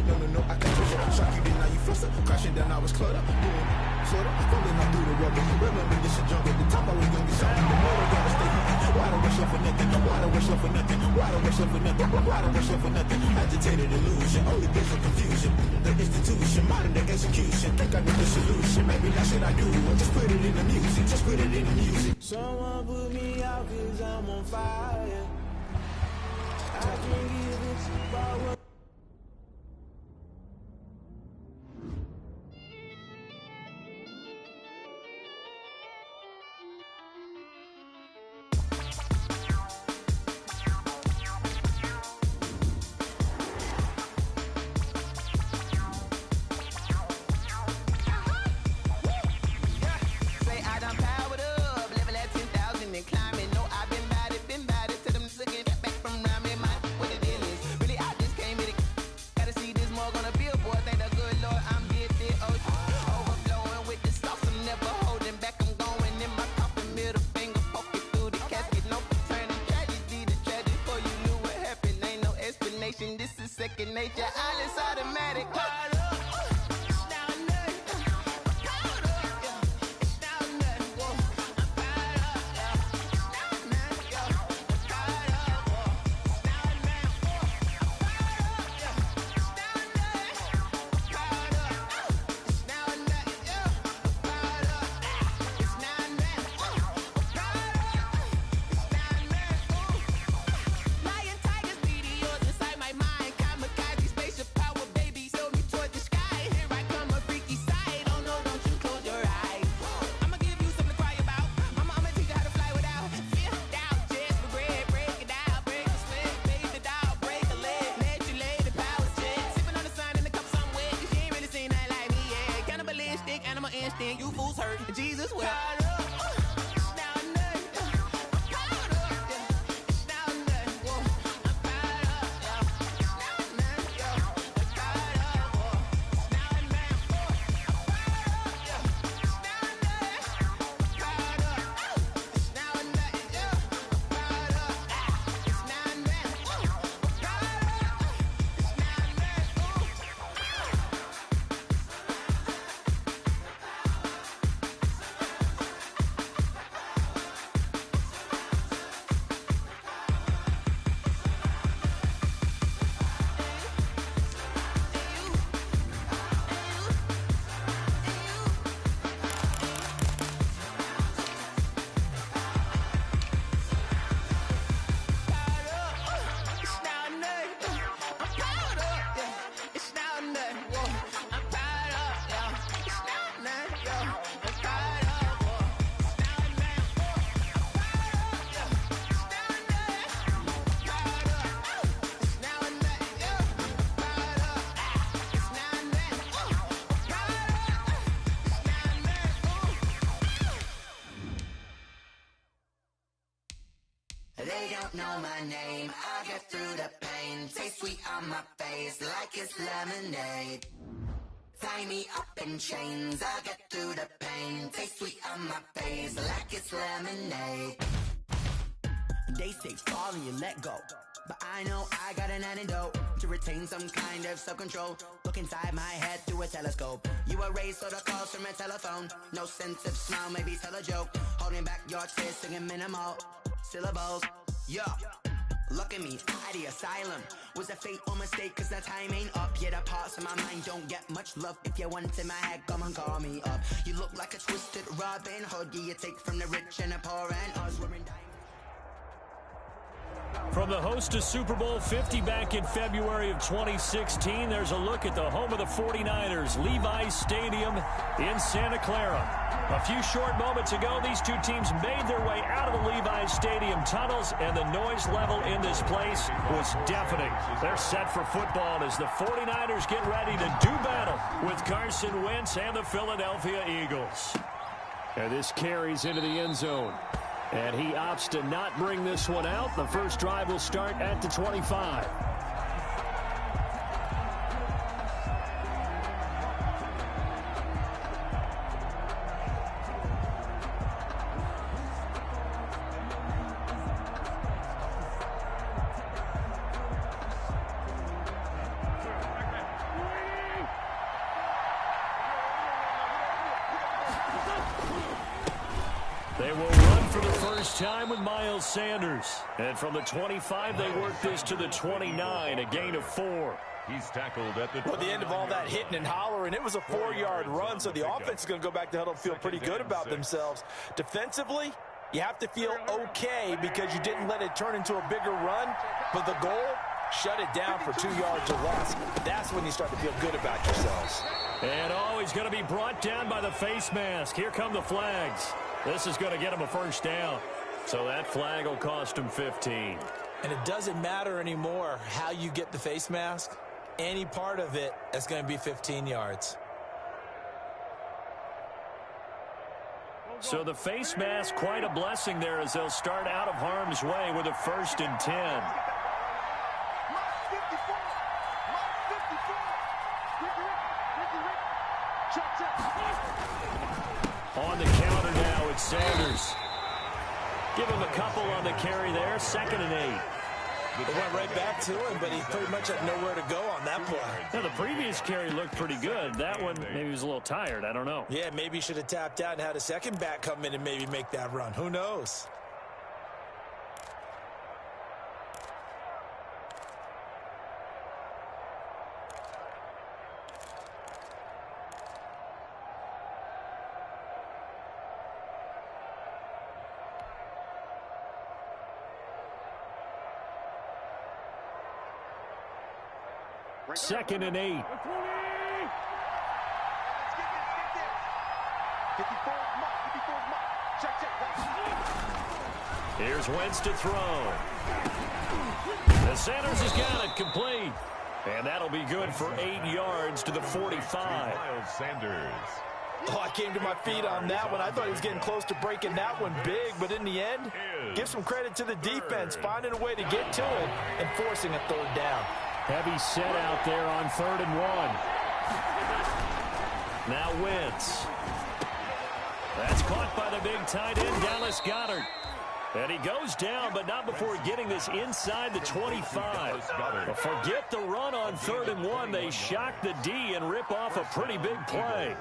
No, I can't touch it. Shock you, then now you fluster. Crashing down, I was cluttered. Boom, sorta. Fumbling out through the rubber. Remember this a jungle. The top I was young, it's something. The more I gotta stay humble. Why don't rush up for nothing? Why don't rush up for nothing? Why don't rush up for nothing? Why don't rush up for nothing? Agitated illusion, only base of confusion. The institution, modern day execution. Think I know the solution. Maybe that's what I do. Just put it in the music. Just put it in the music. Someone put me out 'cause I'm on fire. I can't give it power. This is second nature, all is automatic. You fools hurt. Jesus will. They don't know my name, I get through the pain. Taste sweet on my face like it's lemonade. Tie me up in chains, I get through the pain. Taste sweet on my face like it's lemonade. They say fall and you let go, but I know I got an antidote to retain some kind of self-control. Look inside my head through a telescope. You erase all the calls from a telephone. No sense of smile, maybe tell a joke. Holding back your tears, singing minimal syllables. Yeah, look at me, at the asylum. Was a fate or mistake, cause the time ain't up. Yet the parts of my mind don't get much love. If you want in my head, come and call me up. You look like a twisted Robin Hood. You take from the rich and the poor, and us we're in diamonds. From the host to Super Bowl 50 back in February of 2016, there's a look at the home of the 49ers, Levi's Stadium in Santa Clara. A few short moments ago, these two teams made their way out of the Levi's Stadium tunnels, and the noise level in this place was deafening. They're set for football as the 49ers get ready to do battle with Carson Wentz and the Philadelphia Eagles. And this carries into the end zone. And he opts to not bring this one out. The first drive will start at the 25. They will run for the first time with Miles Sanders. And from the 25, they work this to the 29, a gain of 4. He's tackled at the... Well, at the end of all that hitting and hollering, it was a 4-yard run, so the offense is going to go back to huddle and feel pretty good about themselves. Defensively, you have to feel okay because you didn't let it turn into a bigger run, but the goal, shut it down for 2 yards or less. That's when you start to feel good about yourselves. And he's going to be brought down by the face mask. Here come the flags. This is going to get him a first down. So that flag will cost him 15. And it doesn't matter anymore how you get the face mask. Any part of it is going to be 15 yards. So the face mask, quite a blessing there as they'll start out of harm's way with a 1st and 10. On the counter now, it's Sanders. Give him a couple on the carry there, 2nd and 8. They went right back to him, but he pretty much had nowhere to go on that play. Now, the previous carry looked pretty good. That one, maybe he was a little tired. I don't know. Yeah, maybe he should have tapped out and had a second back come in and maybe make that run. Who knows? Second and 8. Here's Wentz to throw. And Sanders has got it complete. And that'll be good for 8 yards to the 45. Miles Sanders. Oh, I came to my feet on that one. I thought he was getting close to breaking that one big, but in the end, give some credit to the defense, finding a way to get to it and forcing a 3rd down. Heavy set out there on 3rd and 1. Now Wentz. That's caught by the big tight end, Dallas Goedert. And he goes down, but not before getting this inside the 25. But forget the run on 3rd and 1. They shock the D and rip off a pretty big play.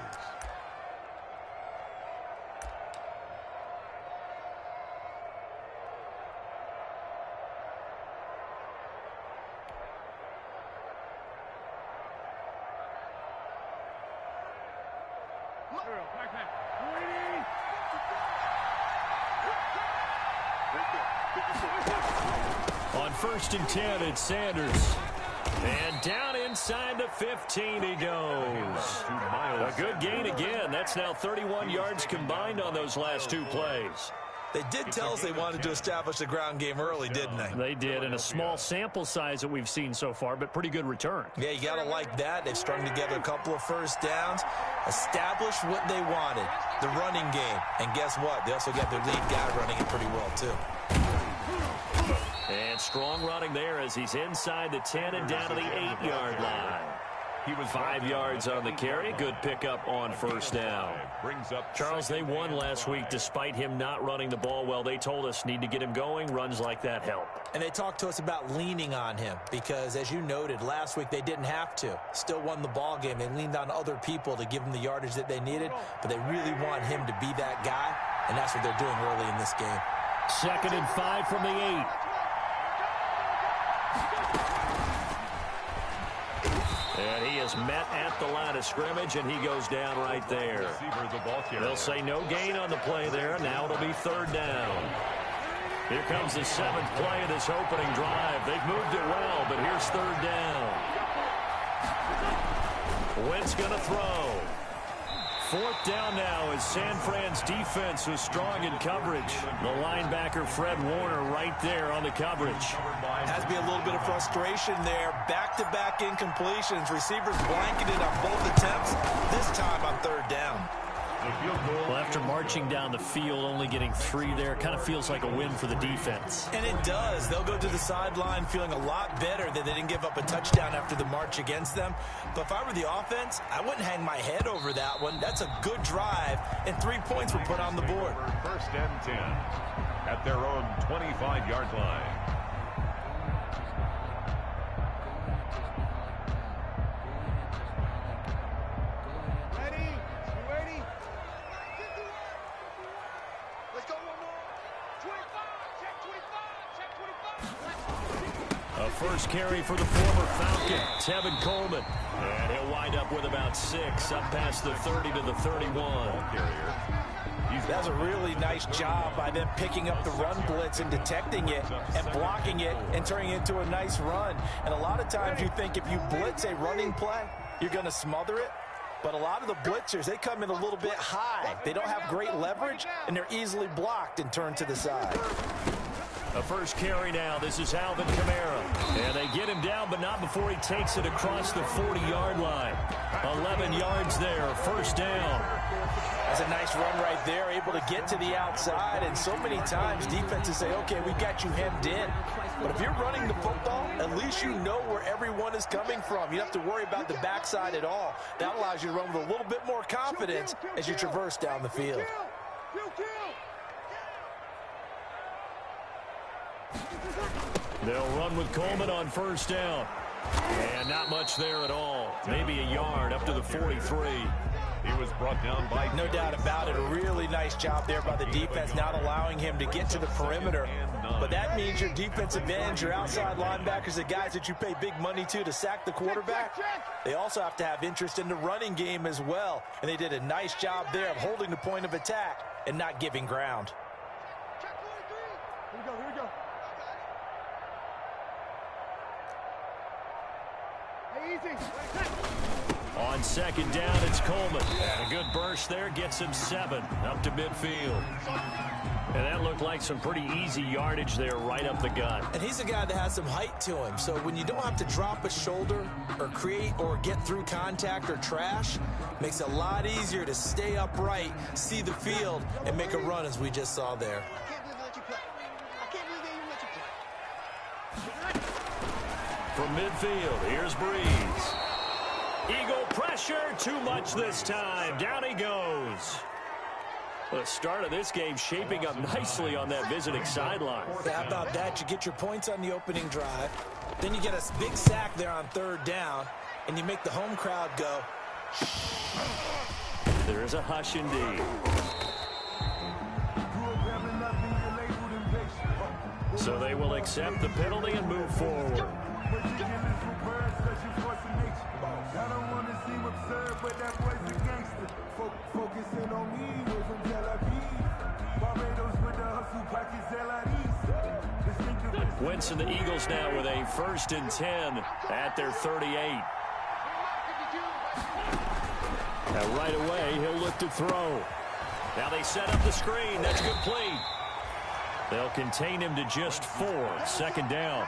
On 1st and 10, it's Sanders. And down inside the 15 he goes. A good gain again. That's now 31 yards combined on those last 2 plays. They did tell us they wanted to establish the ground game early, didn't they? They did, in a small sample size that we've seen so far, but pretty good return. Yeah, you got to like that. They've strung together a couple of first downs, established what they wanted, the running game. And guess what? They also got their lead guy running it pretty well, too. And strong running there as he's inside the 10 and down to the 8-yard line. He was 5 yards on the carry. Good pickup on 1st down. Charles, they won last week despite him not running the ball well. They told us need to get him going. Runs like that help. And they talked to us about leaning on him because, as you noted, last week they didn't have to. Still won the ball game. They leaned on other people to give them the yardage that they needed, but they really want him to be that guy, and that's what they're doing early in this game. 2nd and 5 from the 8. And he is met at the line of scrimmage, and he goes down right there. They'll say no gain on the play there. Now it'll be 3rd down. Here comes the 7th play of this opening drive. They've moved it well, but here's 3rd down. Wentz going to throw. 4th down now as San Fran's defense was strong in coverage. The linebacker, Fred Warner, right there on the coverage. Has to be a little bit of frustration there. Back-to-back incompletions. Receivers blanketed on both attempts, this time on 3rd down. Well, after marching down the field, only getting 3 there, kind of feels like a win for the defense. And it does. They'll go to the sideline feeling a lot better that they didn't give up a touchdown after the march against them. But if I were the offense, I wouldn't hang my head over that one. That's a good drive, and 3 points were put on the board. 1st and 10 at their own 25-yard line. Let's go. first carry for the former Falcon, Tevin Coleman. And he'll wind up with about 6, up past the 30 to the 31. That's a really nice job by them picking up the run blitz and detecting it and blocking it and turning it into a nice run. And a lot of times you think if you blitz a running play, you're going to smother it. But a lot of the blitzers, they come in a little bit high. They don't have great leverage, and they're easily blocked and turned to the side. A first carry now. This is Alvin Kamara. And they get him down, but not before he takes it across the 40-yard line. 11 yards there, first down. That's a nice run right there, able to get to the outside. And so many times defenses say, okay, we got you hemmed in. But if you're running the football, at least you know where everyone is coming from. You don't have to worry about the backside at all. That allows you to run with a little bit more confidence as you traverse down the field. They'll run with Coleman on first down. And not much there at all. Maybe a yard up to the 43. He was brought down by... No doubt about it. A really nice job there by the defense, not allowing him to get to the perimeter. But that means your defensive ends, your outside linebackers, the guys that you pay big money to sack the quarterback, they also have to have interest in the running game as well. And they did a nice job there of holding the point of attack and not giving ground. Here we go. Hey, easy. On second down, it's Coleman. And a good burst there gets him 7 up to midfield. And that looked like some pretty easy yardage there right up the gut. And he's a guy that has some height to him. So when you don't have to drop a shoulder or create or get through contact or trash, makes it a lot easier to stay upright, see the field, and make a run as we just saw there. From midfield, here's Breeze. Eagle pressure, too much this time. Down he goes. The start of this game shaping up nicely on that visiting sideline. How about that? You get your points on the opening drive. Then you get a big sack there on third down, and you make the home crowd go. There is a hush indeed. So they will accept the penalty and move forward. Wentz and the Eagles now with a 1st and 10 at their 38. Now right away, he'll look to throw. Now they set up the screen. That's complete. They'll contain him to just 4. Second down.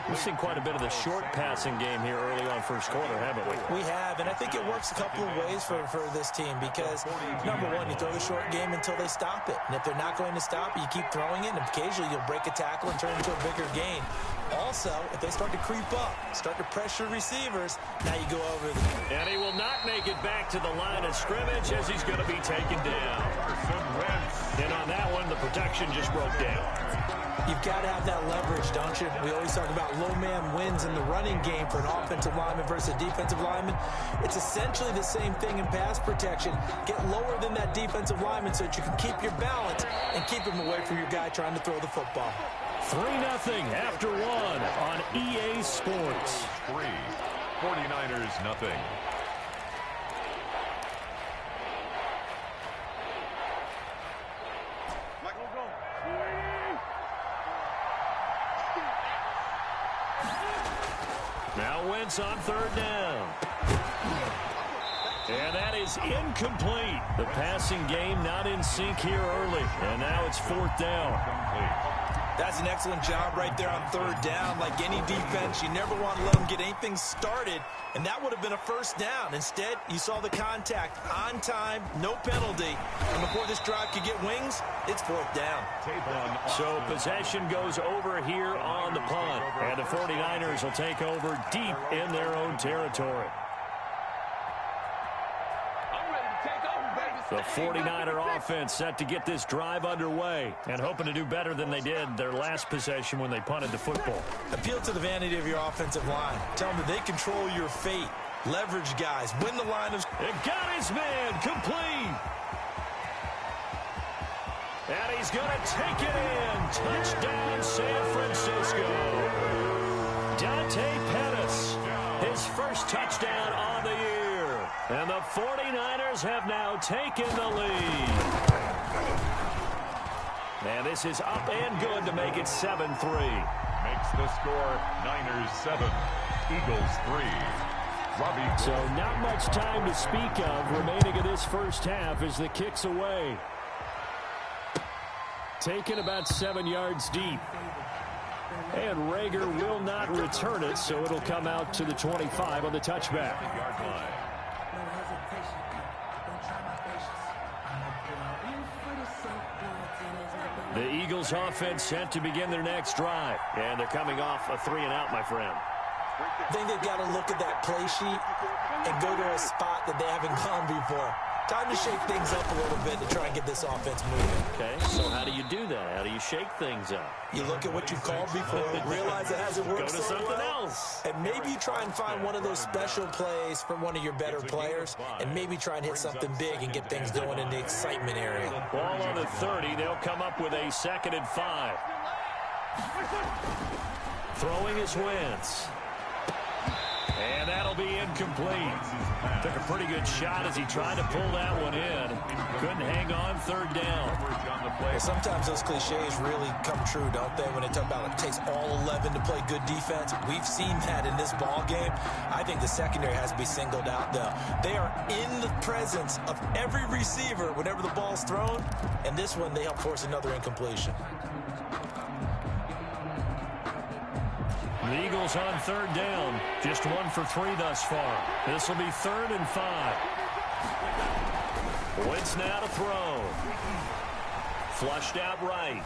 We've seen quite a bit of the short passing game here early on first quarter, haven't we? We have, and I think it works a couple of ways for this team because, number one, you throw the short game until they stop it. And if they're not going to stop it, you keep throwing it, and occasionally you'll break a tackle and turn it into a bigger gain. Also, if they start to creep up, start to pressure receivers, now you go over them. And he will not make it back to the line of scrimmage as he's going to be taken down. And on that one, the protection just broke down. You've got to have that leverage, don't you? We always talk about low man wins in the running game for an offensive lineman versus a defensive lineman. It's essentially the same thing in pass protection. Get lower than that defensive lineman so that you can keep your balance and keep him away from your guy trying to throw the football. 3-0 after 1 on EA Sports. 3. 49ers nothing. Now Wentz on third down. And that is incomplete. The passing game not in sync here early. And now it's 4th down. That's an excellent job right there on third down. Like any defense, you never want to let them get anything started, and that would have been a first down. Instead, you saw the contact on time, no penalty, and before this drive could get wings, it's 4th down. So possession goes over here on the punt, and the 49ers will take over deep in their own territory. The 49er offense set to get this drive underway and hoping to do better than they did their last possession when they punted the football. Appeal to the vanity of your offensive line. Tell them that they control your fate. Leverage guys. Win the line of... It got his man complete. And he's going to take it in. Touchdown, San Francisco. Dante Pettis, his first touchdown on the year. And the 49ers have now taken the lead. And this is up and good to make it 7-3. Makes the score Niners 7, Eagles 3. Robbie. So not much time to speak of remaining in this first half as the kick's away. Taken about 7 yards deep. And Rager will not return it, so it'll come out to the 25 on the touchback. The Eagles offense set to begin their next drive. And they're coming off a 3-and-out, my friend. I think they've got to look at that play sheet and go to a spot that they haven't gone before. Time to shake things up a little bit to try and get this offense moving. Okay, so how do you do that? How do you shake things up? You look at what you've called before, realize it hasn't worked Go to something else. and maybe try and find one of those special plays from one of your better players, and maybe try and hit something big and get things going in the excitement area. Ball on the 30. They'll come up with a 2nd and 5. Throwing is Wentz. And that'll be incomplete. Took a pretty good shot as he tried to pull that one in. Couldn't hang on 3rd down. Well, sometimes those cliches really come true, don't they? When they talk about it takes all 11 to play good defense. We've seen that in this ball game. I think the secondary has to be singled out, though. They are in the presence of every receiver whenever the ball's thrown. And this one, they help force another incompletion. The Eagles on 3rd down. Just 1 for 3 thus far. This will be 3rd and 5. Wentz now to throw. Flushed out right.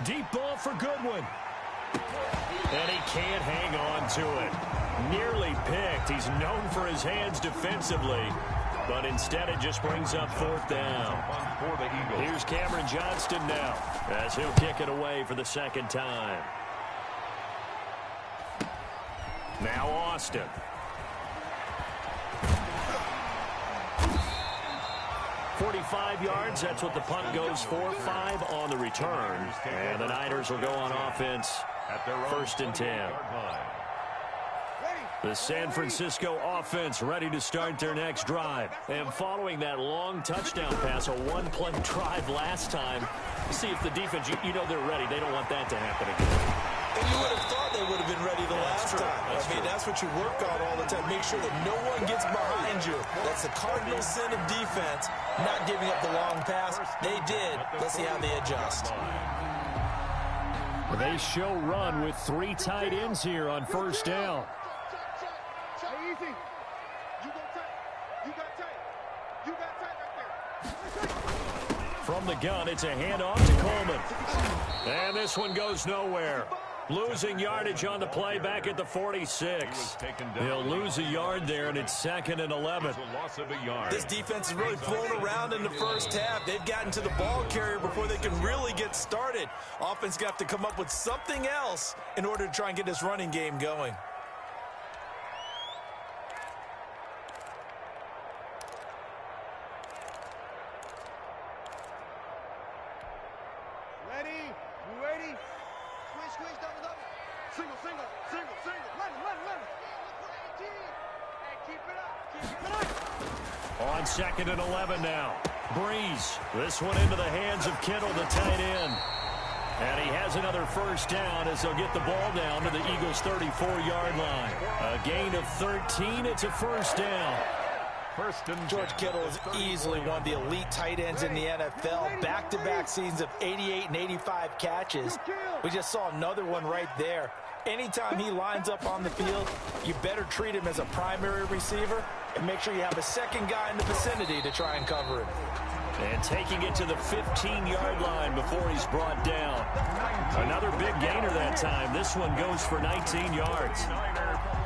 Deep ball for Goodwin. And he can't hang on to it. Nearly picked. He's known for his hands defensively. But instead it just brings up 4th down. Here's Cameron Johnston now as he'll kick it away for the 2nd time. Now Austin. "45 yards, that's what the punt goes for. 5 on the return. And the Niners will go on offense at their 1st and 10. The San Francisco offense ready to start their next drive. And following that long touchdown pass, a 1-play drive last time, see if the defense, you know they're ready. They don't want that to happen again. And you would have thought they would have been ready the last time. That's what you work on all the time. Make sure that no one gets behind you. That's the cardinal sin of defense, not giving up the long pass. They did. Let's see how they adjust. They show run with 3 tight ends here on 1st down. From the gun, it's a handoff to Coleman. And this one goes nowhere. Losing yardage on the play back at the 46. He'll lose a yard there, and it's 2nd and 11. This defense has really flown around in the first half. They've gotten to the ball carrier before they can really get started. Offense got to come up with something else in order to try and get this running game going. On 2nd and 11 now. Breeze. This one into the hands of Kittle, the tight end. And he has another 1st down as they'll get the ball down to the Eagles' 34-yard line. A gain of 13. It's a 1st down. George Kittle is easily one of the elite tight ends in the NFL. Back-to-back seasons of 88 and 85 catches. We just saw another one right there. Anytime he lines up on the field, you better treat him as a primary receiver and make sure you have a second guy in the vicinity to try and cover him. And taking it to the 15-yard line before he's brought down. Another big gainer that time. This one goes for 19 yards.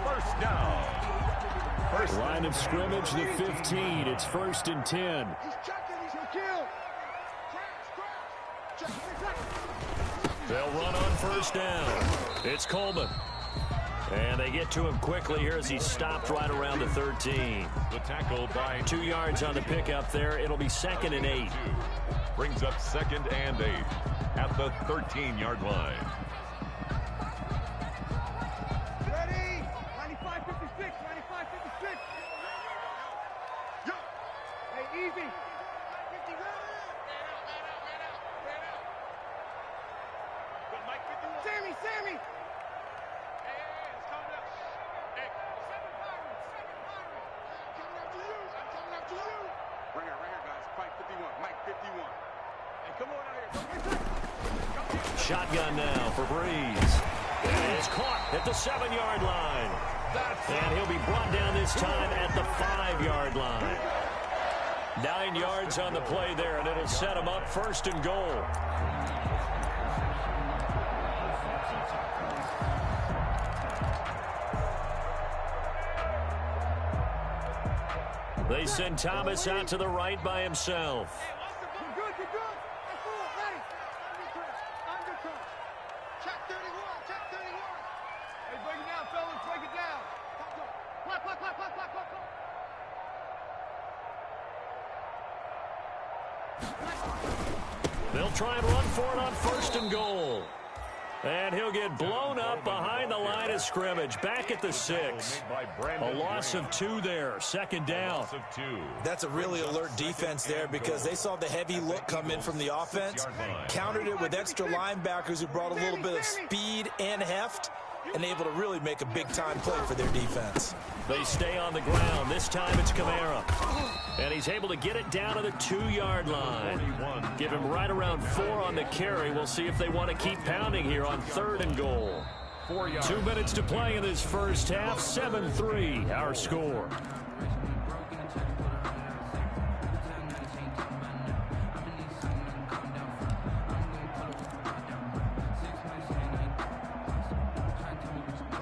1st down. Line of scrimmage, the 15. It's 1st and 10. They'll run on 1st down. It's Coleman. And they get to him quickly here as he stopped right around the 13. The tackle by 2 yards on the pickup there. It'll be 2nd and 8. Brings up 2nd and 8 at the 13-yard line. easy. Sammy! Hey, it's coming up. Hey, seven pirates. I'm coming after you. Right here, guys. Fight 51. Mike 51. Hey, come on out here. Shotgun now for Breeze. And it's caught at the 7-yard line. And he'll be brought down this time at the 5-yard line. 9 yards on the play there, and it'll set him up 1st and goal. They send Thomas out to the right by himself. You're good. That's full. Ready. Under crunch. Check 31. Hey, break it down, fellas. Break it down. Clock. They'll try and run for it on 1st and goal. And he'll get blown up behind the line of scrimmage. Back at the 6. A loss of 2 there. 2nd down. That's a really alert defense there because they saw the heavy look come in from the offense, countered it with extra linebackers who brought a little bit of speed and heft, and able to really make a big-time play for their defense. They stay on the ground. This time it's Kamara. And he's able to get it down to the 2-yard line. Give him right around 4 on the carry. We'll see if they want to keep pounding here on 3rd and goal. 2 minutes to play in this first half. 7-3 our score.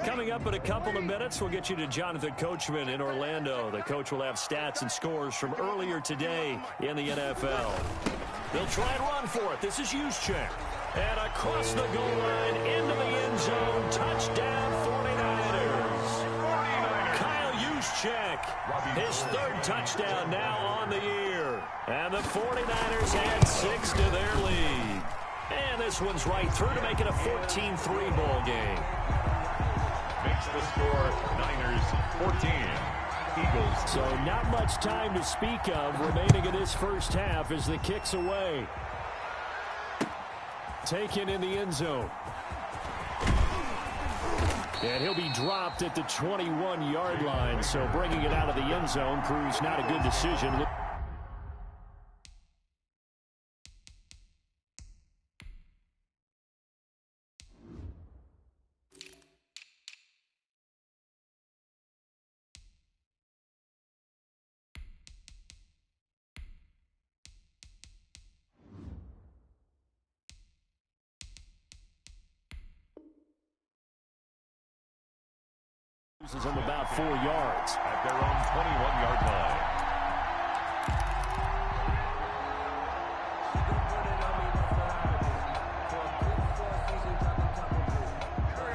Coming up in a couple of minutes, we'll get you to Jonathan Coachman in Orlando. The coach will have stats and scores from earlier today in the NFL. They'll try and run for it. This is Juszczyk. And across the goal line into the end zone. Touchdown 49ers. Kyle Juszczyk, his 3rd touchdown now on the year. And the 49ers add 6 to their lead. And this one's right through to make it a 14-3 ball game. Makes the score Niners 14, Eagles. So not much time to speak of remaining in this first half as the kick's away. Taken in the end zone. And he'll be dropped at the 21-yard line, so bringing it out of the end zone proves not a good decision. Loses him about 4 yards. At their own 21-yard line.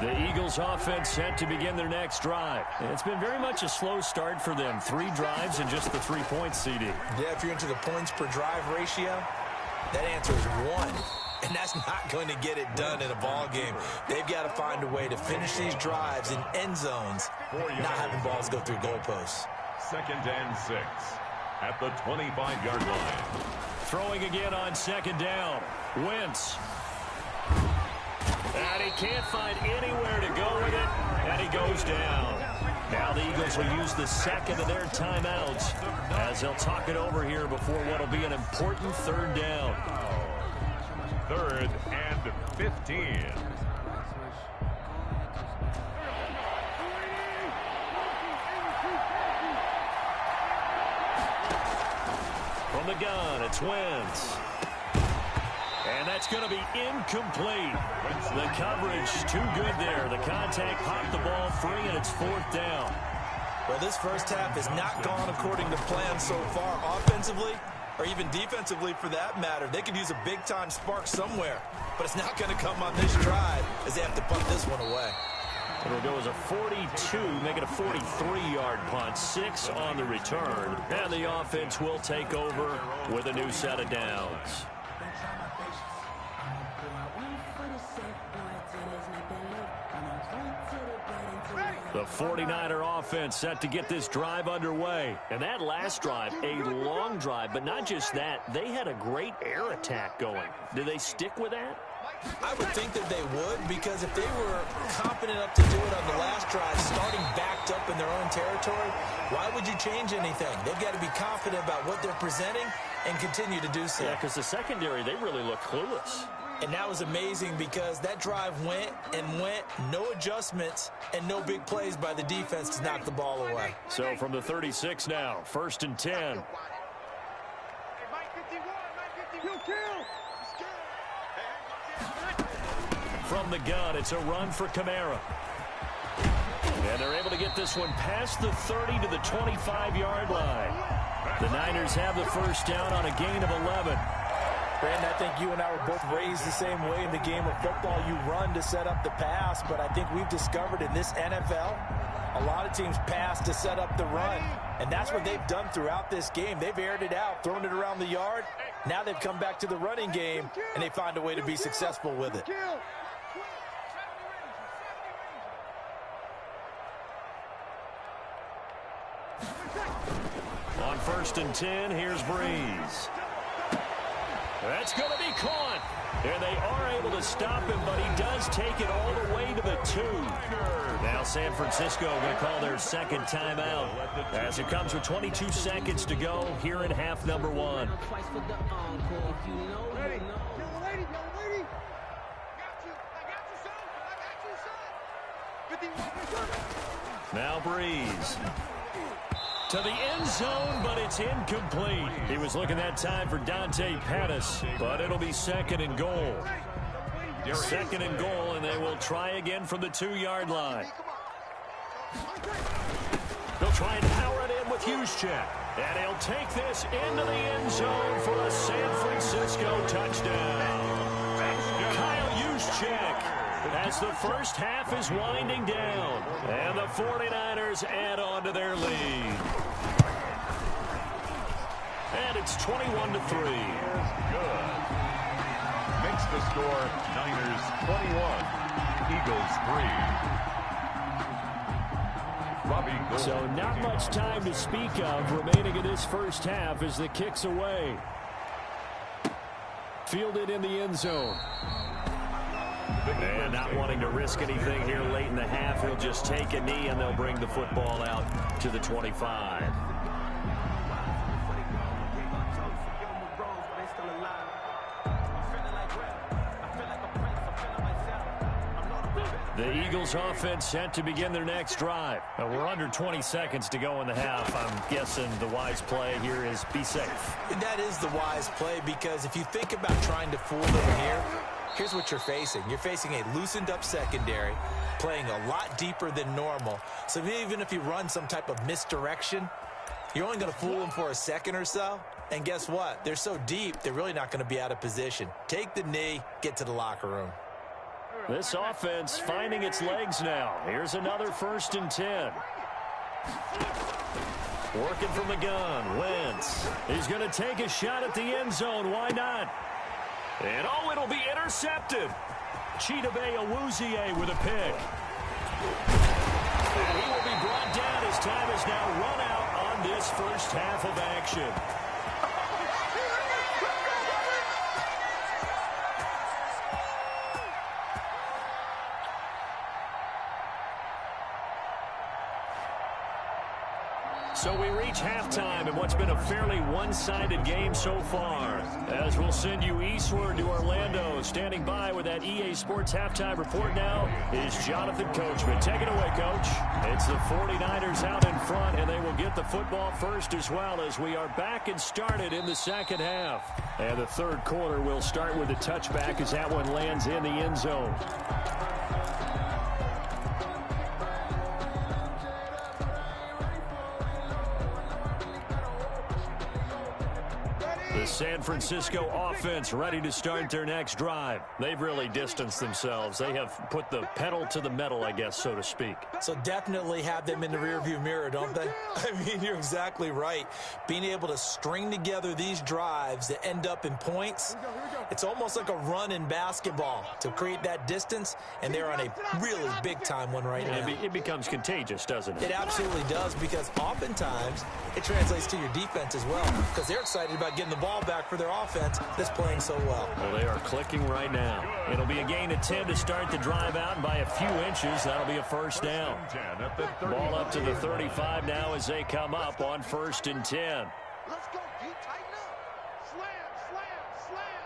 The Eagles offense set to begin their next drive. It's been very much a slow start for them. 3 drives and just the 3 points, CD. Yeah, if you're into the points per drive ratio, that answer is 1. And that's not going to get it done in a ball game. They've got to find a way to finish these drives in end zones, not having balls go through goalposts. 2nd and 6 at the 25-yard line. Throwing again on 2nd down. Wentz. And he can't find anywhere to go with it, and he goes down. Now the Eagles will use the 2nd of their timeouts as they'll talk it over here before what will be an important 3rd down. 3rd and 15. From the gun, it's Wentz. And that's going to be incomplete. The coverage too good there. The contact popped the ball free, and it's 4th down. Well, this first half has not gone according to plan so far offensively, or even defensively for that matter. They could use a big-time spark somewhere, but it's not going to come on this drive as they have to punt this one away. It'll go as a 42, make it a 43-yard punt, 6 on the return. And the offense will take over with a new set of downs. The The 49er offense set to get this drive underway. And that last drive, a long drive, but not just that. They had a great air attack going. Do they stick with that? I would think that they would, because if they were confident enough to do it on the last drive, starting backed up in their own territory, why would you change anything? They've got to be confident about what they're presenting and continue to do so. Yeah, because the secondary, they really look clueless. And that was amazing because that drive went and went, no adjustments, and no big plays by the defense to knock the ball away. So from the 36 now, 1st and 10. From the gun, it's a run for Kamara. And they're able to get this one past the 30 to the 25-yard line. The Niners have the first down on a gain of 11. Brandon, I think you and I were both raised the same way in the game of football. You run to set up the pass, but I think we've discovered in this NFL, a lot of teams pass to set up the run, and that's what they've done throughout this game. They've aired it out, thrown it around the yard. Now they've come back to the running game, and they find a way to be successful with it. On 1st and 10, here's Breeze. That's going to be caught. And they are able to stop him, but he does take it all the way to the 2. Now San Francisco going to call their second timeout as it comes with 22 seconds to go here in half number 1. Now Breeze. To the end zone, but it's incomplete. He was looking that time for Dante Pettis, but it'll be 2nd and goal. 2nd and goal, and they will try again from the 2-yard line. They'll try and power it in with Juszczyk. And he'll take this into the end zone for a San Francisco touchdown. Kyle Juszczyk, as the first half is winding down, and the 49ers add on to their lead. And it's 21-3. Good. Makes the score Niners 21, Eagles 3. Robbie Gould. So not much time to speak of remaining in this first half as the kick's away. Fielded in the end zone. And not wanting to risk anything here late in the half, he'll just take a knee and they'll bring the football out to the 25. The Eagles offense set to begin their next drive. We're under 20 seconds to go in the half. I'm guessing the wise play here is be safe. That is the wise play, because if you think about trying to fool them here, here's what you're facing. You're facing a loosened up secondary, playing a lot deeper than normal. So even if you run some type of misdirection, you're only going to fool them for a second or so. And guess what? They're so deep, they're really not going to be out of position. Take the knee, get to the locker room. This offense finding its legs now. Here's another 1st and 10. Working from the gun, Wentz. He's going to take a shot at the end zone. Why not? And oh, it'll be intercepted. Chidobe Awuzie with a pick. And he will be brought down. His time is now run out on this first half of action. So we reach halftime in what's been a fairly one-sided game so far. As we'll send you eastward to Orlando. Standing by with that EA Sports halftime report now is Jonathan Coachman. Take it away, Coach. It's the 49ers out in front, and they will get the football first as well, as we are back and started in the second half. And the third quarter will start with a touchback as that one lands in the end zone. Ready? The San Francisco offense ready to start their next drive. They've really distanced themselves. They have put the pedal to the metal, I guess, so to speak. So definitely have them in the rearview mirror, don't they? I mean, you're exactly right. Being able to string together these drives that end up in points, it's almost like a run in basketball to create that distance, and they're on a really big-time one right now. It becomes contagious, doesn't it? It absolutely does, because oftentimes it translates to your defense as well, because they're excited about getting the ball back for their offense that's playing so well. Well, they are clicking right now. It'll be a gain of 10 to start the drive out, and by a few inches, that'll be a first down. Ball up to the 35 now as they come up on 1st and 10. Let's go, D. Tighten up. Slam, slam, slam.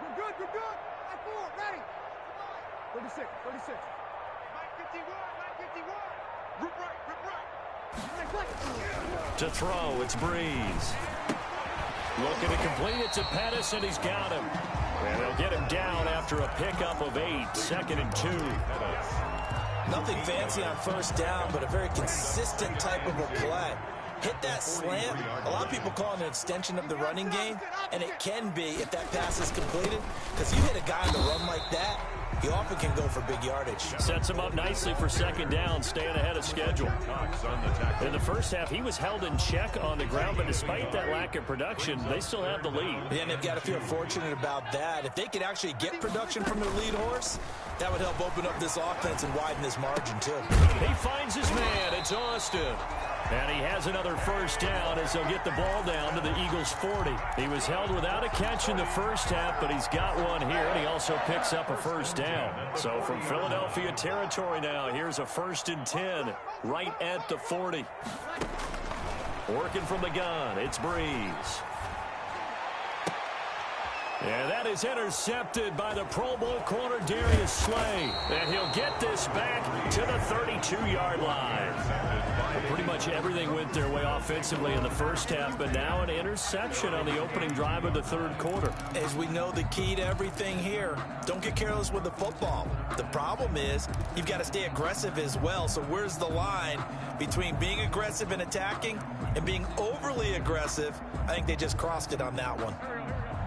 We're good, we're good. High forward, ready. 36, 36. Mike 51, Mike 51. Rip right, rip right. To throw, it's Breeze. Looking to complete it to Pettis, and he's got him. And they'll get him down after a pickup of 8, 2nd and 2. Nothing fancy on first down, but a very consistent type of a play. Hit that slant. A lot of people call it an extension of the running game, and it can be if that pass is completed, because you hit a guy on the run like that, he often can go for big yardage. Sets him up nicely for 2nd down, staying ahead of schedule. In the first half, he was held in check on the ground, but despite that lack of production, they still have the lead. Yeah, and they've got to feel fortunate about that. If they could actually get production from their lead horse, that would help open up this offense and widen this margin, too. He finds his man. It's Austin. And he has another first down as they'll get the ball down to the Eagles' 40. He was held without a catch in the first half, but he's got one here, and he also picks up a first down. So from Philadelphia territory now, here's a 1st and 10 right at the 40. Working from the gun, it's Breeze. And that is intercepted by the Pro Bowl corner Darius Slay. And he'll get this back to the 32-yard line. Pretty much everything went their way offensively in the first half, but now an interception on the opening drive of the 3rd quarter. As we know, the key to everything here, don't get careless with the football. The problem is you've got to stay aggressive as well. So where's the line between being aggressive and attacking and being overly aggressive? I think they just crossed it on that one.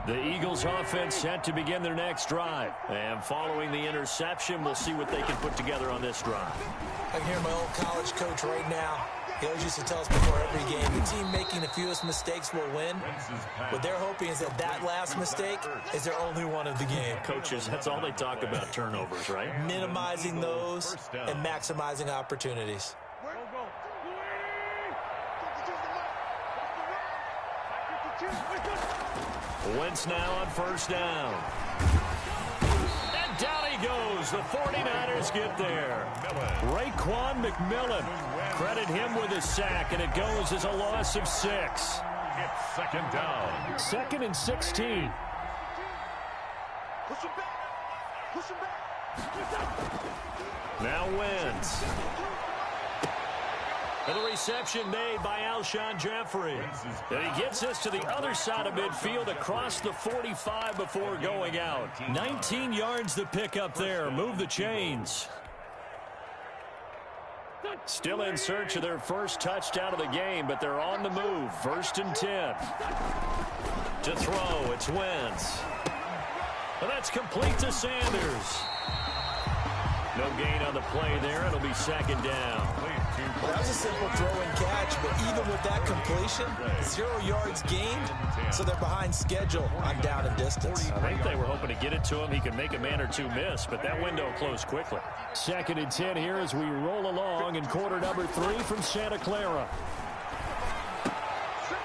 The Eagles offense set to begin their next drive. And following the interception, we'll see what they can put together on this drive. I can hear my old college coach right now. He always used to tell us before every game, the team making the fewest mistakes will win. What they're hoping is that that last mistake is their only one of the game. Coaches, that's all they talk about, turnovers, right? Minimizing those and maximizing opportunities. Wentz now on first down. And down he goes. The 49ers get there. Raekwon McMillan. Credit him with a sack, and it goes as a loss of 6. It's 2nd down. 2nd and 16. Push him back. Push him back. Now Wentz. And the reception made by Alshon Jeffrey. And he gets us to the other side of midfield across the 45 before going out. 19 yards to pick up there. Move the chains. Still in search of their first touchdown of the game, but they're on the move. 1st and 10. To throw, it's Wentz. And that's complete to Sanders. No gain on the play there. It'll be 2nd down. Well, that was a simple throw and catch, but even with that completion, 0 yards gained, so they're behind schedule on down and distance. I think they were hoping to get it to him. He could make a man or two miss, but that window closed quickly. 2nd and 10 here as we roll along in quarter number 3 from Santa Clara.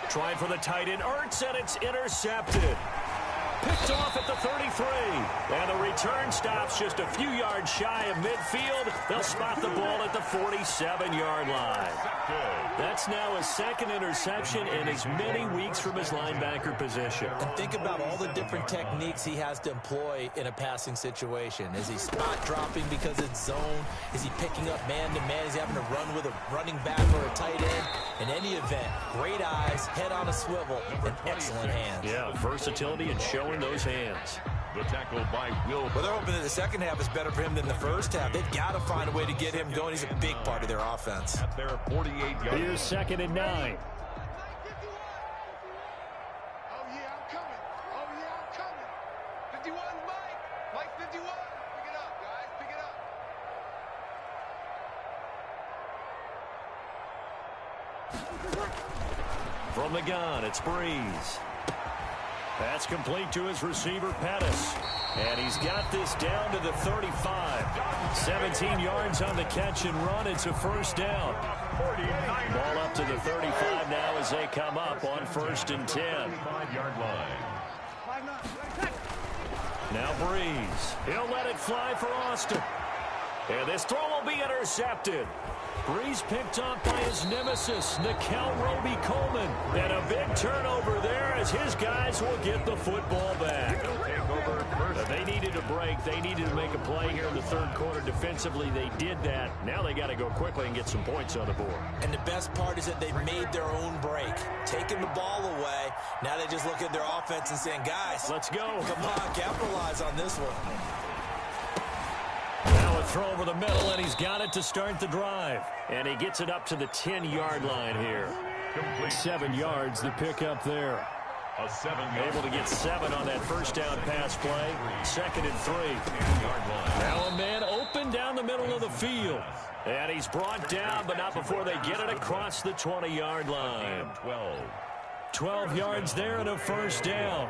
Trying for the tight end, Ertz, and it's intercepted. Picked off at the 33. And the return stops just a few yards shy of midfield. They'll spot the ball at the 47-yard line. That's now his 2nd interception in as many weeks from his linebacker position. And think about all the different techniques he has to employ in a passing situation. Is he spot dropping because it's zone? Is he picking up man-to-man? Is he having to run with a running back or a tight end? In any event, great eyes, head on a swivel, and excellent hands. Yeah, versatility and showing those hands. The tackle by Will. Well, they're hoping that the second half is better for him than the first half. They've got to find a way to get him going. He's a big part of their offense. At their 48-yard. Here's 2nd and 9. Oh, yeah, I'm coming. Oh, yeah, I'm coming. 51, Mike. Mike 51. Pick it up, guys. Pick it up. From the gun, it's Breeze. That's complete to his receiver, Pettis. And he's got this down to the 35. 17 yards on the catch and run. It's a first down. Ball up to the 35 now as they come up on 1st and 10. 5-yard line. Now Breeze. He'll let it fly for Austin. And this throw will be intercepted. Breeze picked off by his nemesis, Nickel Roby-Coleman. And a big turnover there as his guys will get the football back. They needed a break. They needed to make a play here in the 3rd quarter. Defensively, they did that. Now they got to go quickly and get some points on the board. And the best part is that they made their own break. Taking the ball away. Now they just look at their offense and saying, guys, let's go. Come on, capitalize on this one. Now a throw over the middle, and he's got it to start the drive. And he gets it up to the 10-yard line here. 7 yards, the pickup there. Able to get 7 on that first down pass play. 2nd and 3. Now a man open down the middle of the field. And he's brought down, but not before they get it across the 20-yard line. 12 yards there and a first down.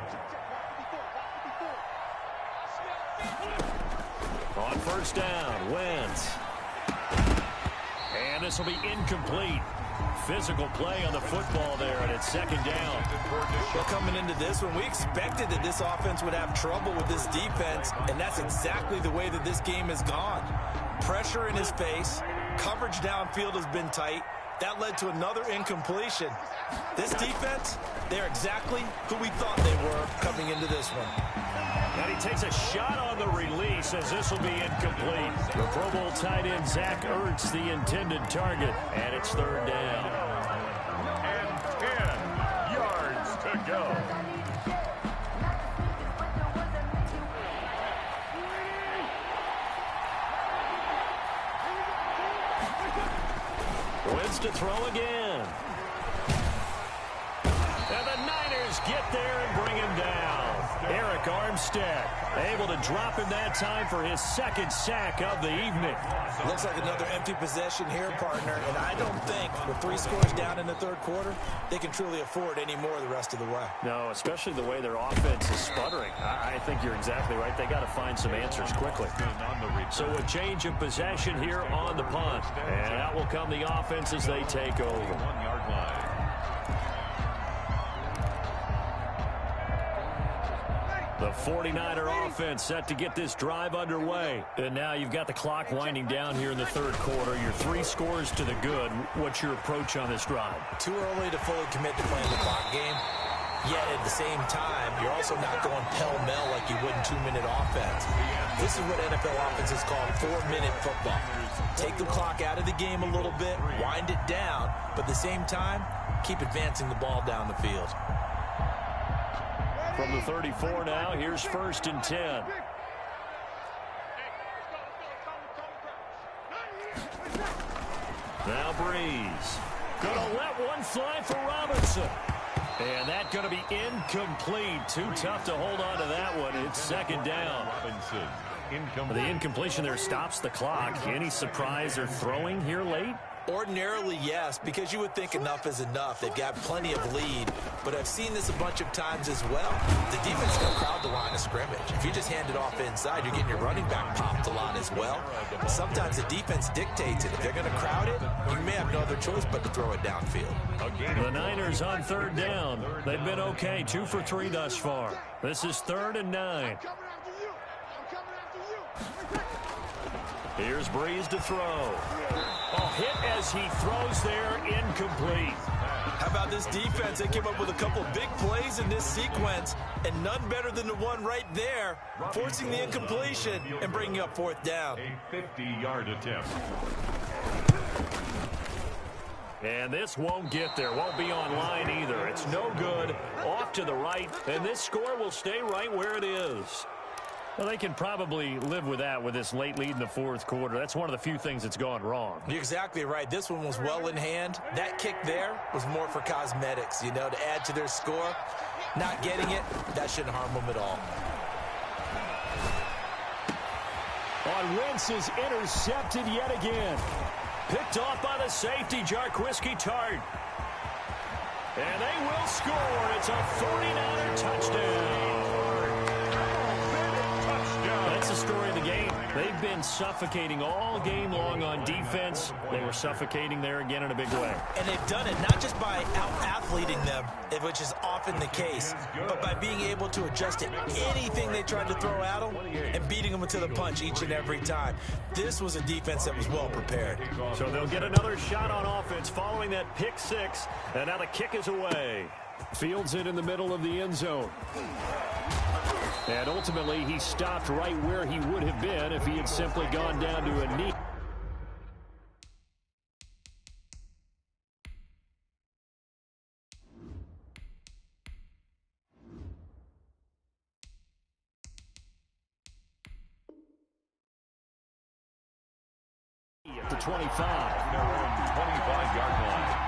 On first down, Wentz. And this will be incomplete. Physical play on the football there, and it's 2nd down. Well, coming into this one, we expected that this offense would have trouble with this defense, and that's exactly the way that this game has gone. Pressure in his face. Coverage downfield has been tight. That led to another incompletion. This defense, they're exactly who we thought they were coming into this one. And he takes a shot on the release as this will be incomplete. The Pro Bowl tight end Zach Ertz, the intended target, and it's 3rd down. And 10 yards to go. Wins to throw again. And the Niners get there and bring him down. Eric Armstead able to drop him that time for his 2nd sack of the evening. Looks like another empty possession here, partner, and I don't think with 3 scores down in the 3rd quarter, they can truly afford any more the rest of the way. No, especially the way their offense is sputtering. I think you're exactly right. They got to find some answers quickly. So a change of possession here on the punt, and that will come the offense as they take over. 1-yard line. The 49er offense set to get this drive underway. And now you've got the clock winding down here in the 3rd quarter. Your 3 scores to the good. What's your approach on this drive? Too early to fully commit to playing the clock game. Yet at the same time, you're also not going pell-mell like you would in 2-minute offense. This is what NFL offenses call 4-minute football. Take the clock out of the game a little bit, wind it down, but at the same time, keep advancing the ball down the field. From the 34 now, here's 1st and 10. Now Breeze. Gonna let one fly for Robinson. And that's going to be incomplete. Too tough to hold on to that one. It's 2nd down. The incompletion there stops the clock. Any surprise they're throwing here late? Ordinarily, yes, because you would think enough is enough. They've got plenty of lead, but I've seen this a bunch of times as well. The defense is going to crowd the line of scrimmage. If you just hand it off inside, you're getting your running back popped a lot as well. Sometimes the defense dictates it. If they're going to crowd it, you may have no other choice but to throw it downfield. The Niners on 3rd down. They've been okay, 2 for 3 thus far. This is 3rd and 9. Here's Breeze to throw. Oh, hit as he throws there, incomplete. How about this defense? They came up with a couple big plays in this sequence, and none better than the one right there, forcing the incompletion and bringing up 4th down. A 50-yard attempt. And this won't get there, won't be on line either. It's no good, off to the right, and this score will stay right where it is. Well, they can probably live with that with this late lead in the fourth quarter. That's one of the few things that's gone wrong. You're exactly right. This one was well in hand. That kick there was more for cosmetics, you know, to add to their score. Not getting it, that shouldn't harm them at all. On Wentz is intercepted yet again. Picked off by the safety, Jarquiski Tart. And they will score. It's a 49er touchdown. That's the story of the game. They've been suffocating all game long on defense. They were suffocating there again in a big way. And they've done it not just by out-athleting them, which is often the case, but by being able to adjust to anything they tried to throw at them and beating them to the punch each and every time. This was a defense that was well prepared. So they'll get another shot on offense following that pick six, and now the kick is away. Fields it in the middle of the end zone. And ultimately, he stopped right where he would have been if he had simply gone down to a knee. At the 25. 25-yard line.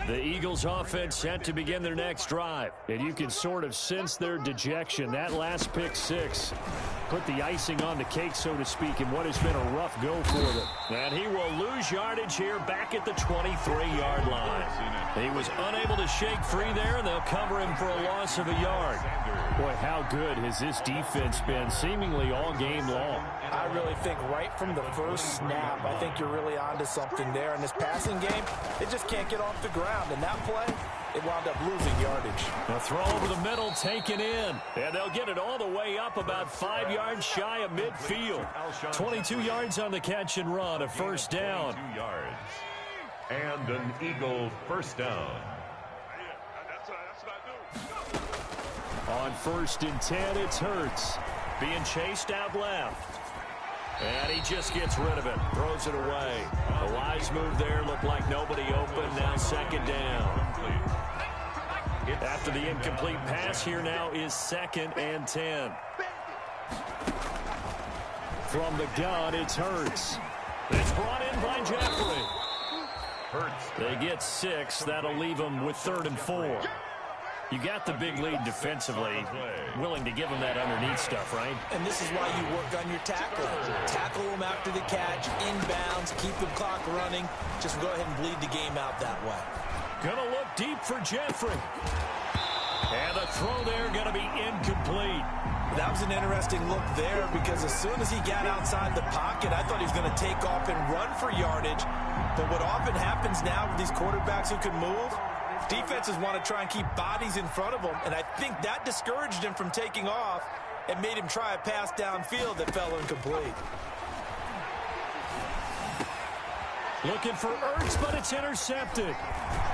The Eagles offense set to begin their next drive. And you can sort of sense their dejection. That last pick six put the icing on the cake, so to speak, in what has been a rough go for them. And he will lose yardage here back at the 23-yard line. He was unable to shake free there, and they'll cover him for a loss of a yard. Boy, how good has this defense been seemingly all game long? I really think right from the first snap, I think you're really onto something there. In this passing game, they just can't get off the ground. In that play, it wound up losing yardage. A throw over the middle taken in. And they'll get it all the way up about 5 yards shy of midfield. 22 yards on the catch and run, a first down. 2 yards. And an Eagle first down. On 1st and 10, it's Hurts. Being chased out left. And he just gets rid of it. Throws it away. A wise move there. Looked like nobody open. Now second down. After the incomplete pass, here now is 2nd and 10. From the gun, it's Hurts. It's brought in by Jeffrey. Hurts. They get 6. That'll leave them with 3rd and 4. You got the big lead defensively. Willing to give them that underneath stuff, right? And this is why you work on your tackling. Tackle them after the catch, inbounds, keep the clock running. Just go ahead and bleed the game out that way. Gonna look deep for Jeffrey. And the throw there gonna be incomplete. That was an interesting look there because as soon as he got outside the pocket, I thought he was going to take off and run for yardage. But what often happens now with these quarterbacks who can move, defenses want to try and keep bodies in front of them, and I think that discouraged him from taking off and made him try a pass downfield that fell incomplete. Looking for Ertz, but it's intercepted.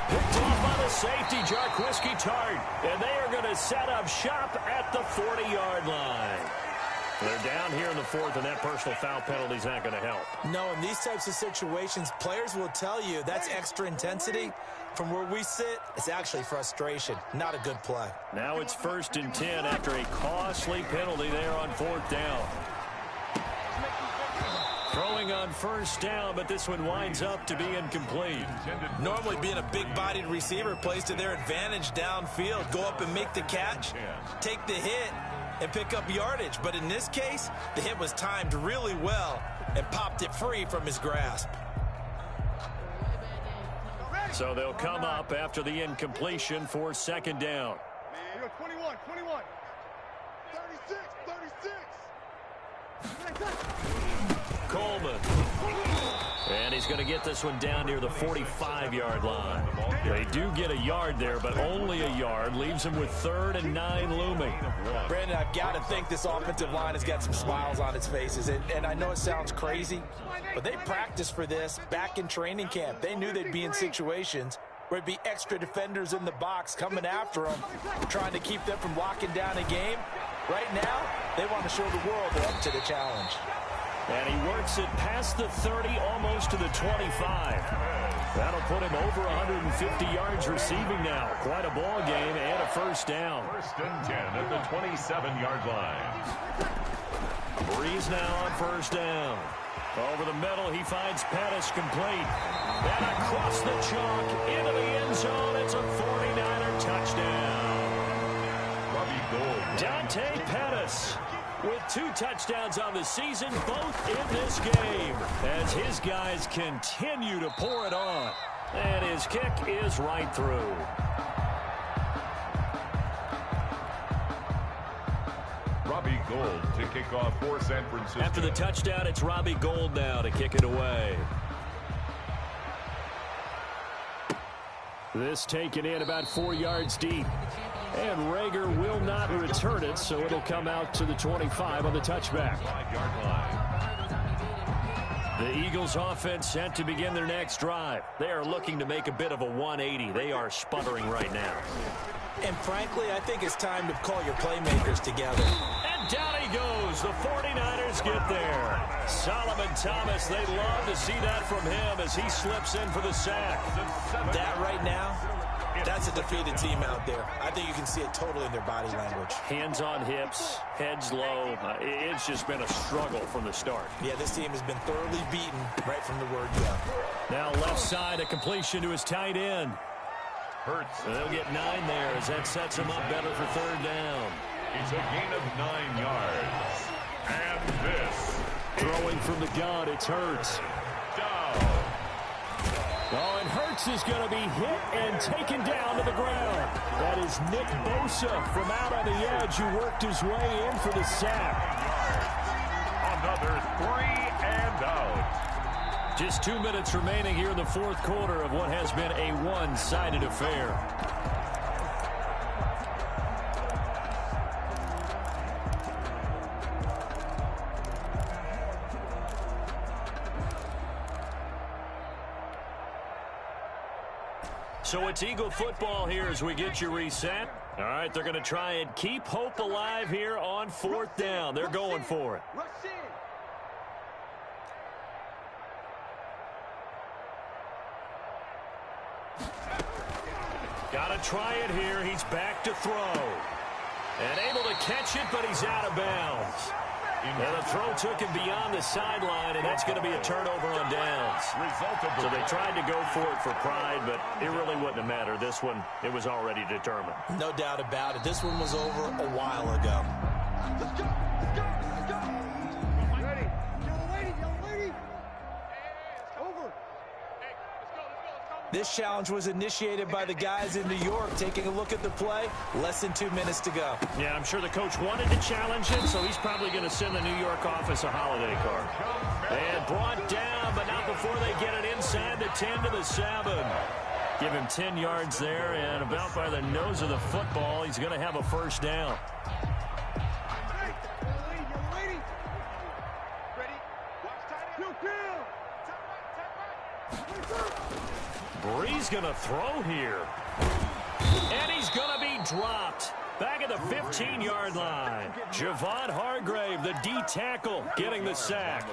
Picked off by the safety, Jarquiski Tart. And they are going to set up shop at the 40-yard line. They're down here in the 4th, and that personal foul penalty is not going to help. No, in these types of situations, players will tell you that's extra intensity. From where we sit, it's actually frustration. Not a good play. Now it's 1st and 10 after a costly penalty there on 4th down. Throwing on 1st down, but this one winds up to be incomplete. Normally being a big-bodied receiver plays to their advantage downfield. Go up and make the catch, take the hit, and pick up yardage. But in this case, the hit was timed really well and popped it free from his grasp. So they'll come up after the incompletion for 2nd down. 21, 36, 36. Coleman. And he's going to get this one down near the 45-yard line. They do get a yard there, but only a yard. Leaves them with 3rd and 9 looming. Brandon, I've got to think this offensive line has got some smiles on its faces. And I know it sounds crazy, but they practiced for this back in training camp. They knew they'd be in situations where it'd be extra defenders in the box coming after them, trying to keep them from locking down a game. Right now, They want to show the world they're up to the challenge. And he works it past the 30, almost to the 25. That'll put him over 150 yards receiving now. Quite a ball game and a first down. First and 10 at the 27-yard line. Breeze now on first down. Over the middle, he finds Pettis complete. And across the chalk, into the end zone. It's a 49er touchdown. Robbie Gould. Dante Pettis with 2 touchdowns on the season, both in this game, as his guys continue to pour it on. And his kick is right through. Robbie Gould to kick off for San Francisco. After the touchdown, it's Robbie Gould now to kick it away. This taken in about 4 yards deep. And Rager will not return it, so it'll come out to the 25 on the touchback. 5-yard line. The Eagles offense set to begin their next drive. They are looking to make a bit of a 180. They are sputtering right now. And frankly, I think it's time to call your playmakers together. And down he goes. The 49ers get there. Solomon Thomas, they love to see that from him as he slips in for the sack. That right now, that's a defeated team out there. I think you can see it totally in their body language. Hands on hips, heads low. It's just been a struggle from the start. Yeah, this team has been thoroughly beaten right from the word go. Now left side, a completion to his tight end. Hurts. They'll get 9 there as that sets him up better for third down. It's a gain of 9 yards. And this. Throwing from the gun, it's Hurts. Down. Oh, and Hurts is going to be hit and taken down to the ground. That is Nick Bosa from out on the edge who worked his way in for the sack. Another 3 and out. Just 2 minutes remaining here in the fourth quarter of what has been a one-sided affair. So it's Eagle football here as we get you reset. All right, they're going to try and keep hope alive here on fourth down. They're going for it. Got to try it here. He's back to throw. And able to catch it, but he's out of bounds. And the throw took him beyond the sideline, and that's going to be a turnover on downs. So they tried to go for it for pride, but it really wouldn't have mattered. This one, it was already determined. No doubt about it. This one was over a while ago. Let's go! Let's go! Let's go! Ready? Yellow lady! Yellow lady! Over! Hey, let's go! This challenge was initiated by the guys in New York. Taking a look at the play, less than 2 minutes to go. Yeah, I'm sure the coach wanted to challenge him, so he's probably going to send the New York office a holiday card. And brought down, but not before they get it inside the 10 to the 7. Give him 10 yards there, and about by the nose of the football, he's going to have a first down. Breeze going to throw here. And he's going to be dropped. Back at the 15-yard line. Javon Hargrave, the D tackle, getting the sack.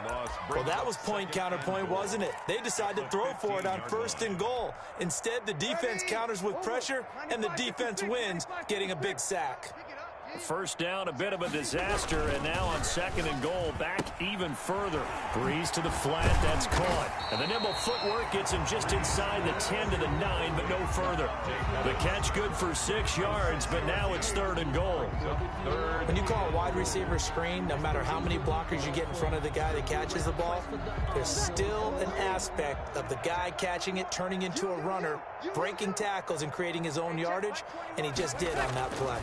Well, that was point-counterpoint, wasn't it? They decided to throw for it on first and goal. Instead, the defense counters with pressure, and the defense wins, getting a big sack. First down, a bit of a disaster, and now on second and goal, back even further. Breeze to the flat, that's caught. And the nimble footwork gets him just inside the 10 to the 9, but no further. The catch good for 6 yards, but now it's third and goal. When you call a wide receiver screen, no matter how many blockers you get in front of the guy that catches the ball, there's still an aspect of the guy catching it, turning into a runner, breaking tackles and creating his own yardage, and he just did on that play.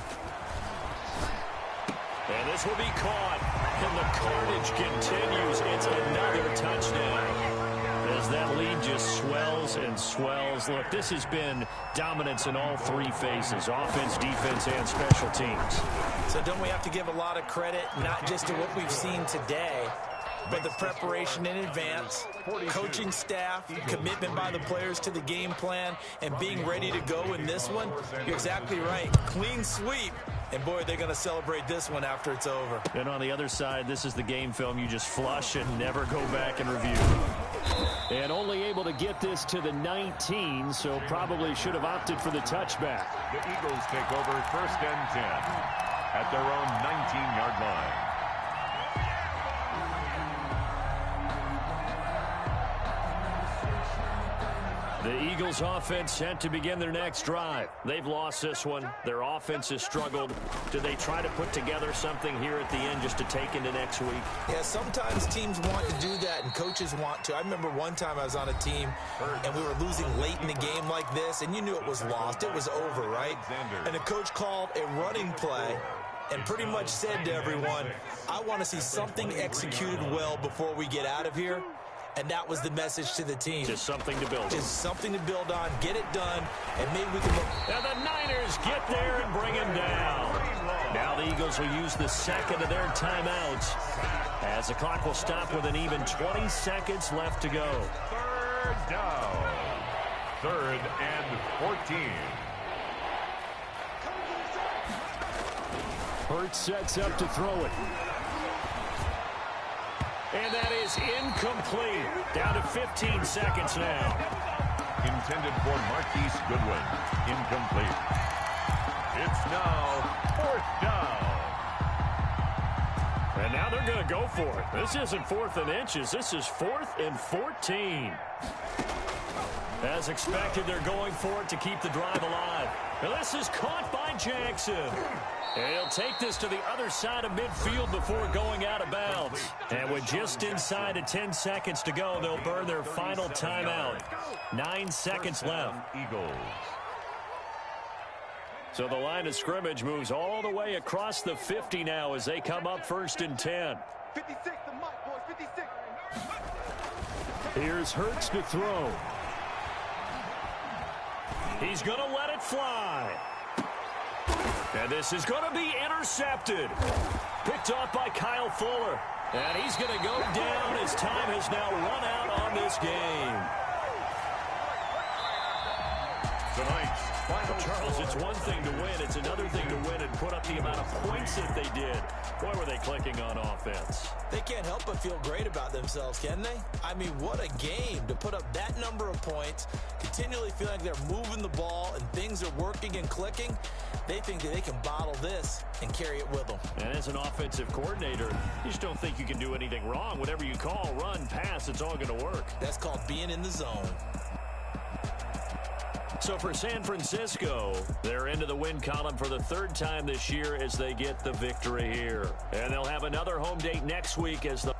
And this will be caught, and the carnage continues. It's another touchdown as that lead just swells and swells. Look, this has been dominance in all three phases, offense, defense, and special teams. So don't we have to give a lot of credit, not just to what we've seen today, but the preparation in advance, coaching staff, commitment by the players to the game plan, and being ready to go in this one, you're exactly right. Clean sweep. And, boy, they're going to celebrate this one after it's over. And on the other side, this is the game film you just flush and never go back and review. And only able to get this to the 19, so probably should have opted for the touchback. The Eagles take over 1st and 10 at their own 19-yard line. The Eagles offense set to begin their next drive. They've lost this one. Their offense has struggled. Do they try to put together something here at the end just to take into next week? Yeah, sometimes teams want to do that and coaches want to. I remember one time I was on a team and we were losing late in the game like this, and you knew it was lost. It was over, right? And the coach called a running play and pretty much said to everyone, I want to see something executed well before we get out of here. And that was the message to the team. Just something to build on. Just something to build on, get it done, and maybe we can look. And the Niners get there and bring him down. Now the Eagles will use the second of their timeouts as the clock will stop with an even 20 seconds left to go. 3rd down. 3rd and 14. Hurts sets up to throw it. And that is incomplete. Down to 15 seconds now. Intended for Marquise Goodwin. Incomplete. It's now 4th down. And now they're going to go for it. This isn't 4th and inches. This is 4th and 14. As expected, they're going for it to keep the drive alive. And this is caught by Jackson. And he'll take this to the other side of midfield before going out of bounds. And with just inside of 10 seconds to go, they'll burn their final timeout. 9 seconds left. Eagles. So the line of scrimmage moves all the way across the 50 now as they come up 1st and 10. 56, the mic, boys, 56. Here's Hurts to throw. He's going to let it fly. And this is going to be intercepted. Picked off by Kyle Fuller. And he's going to go down as time has now run out on this game. Tonight's final Charles, it's one thing to win. It's another thing to win and put up the amount of points that they did. Boy, were they clicking on offense. They can't help but feel great about themselves, can they? I mean, what a game to put up that number of points, continually feeling like they're moving the ball and things are working and clicking. They think that they can bottle this and carry it with them. And as an offensive coordinator, you just don't think you can do anything wrong. Whatever you call, run, pass, it's all going to work. That's called being in the zone. So for San Francisco, they're into the win column for the 3rd time this year as they get the victory here. And they'll have another home date next week as the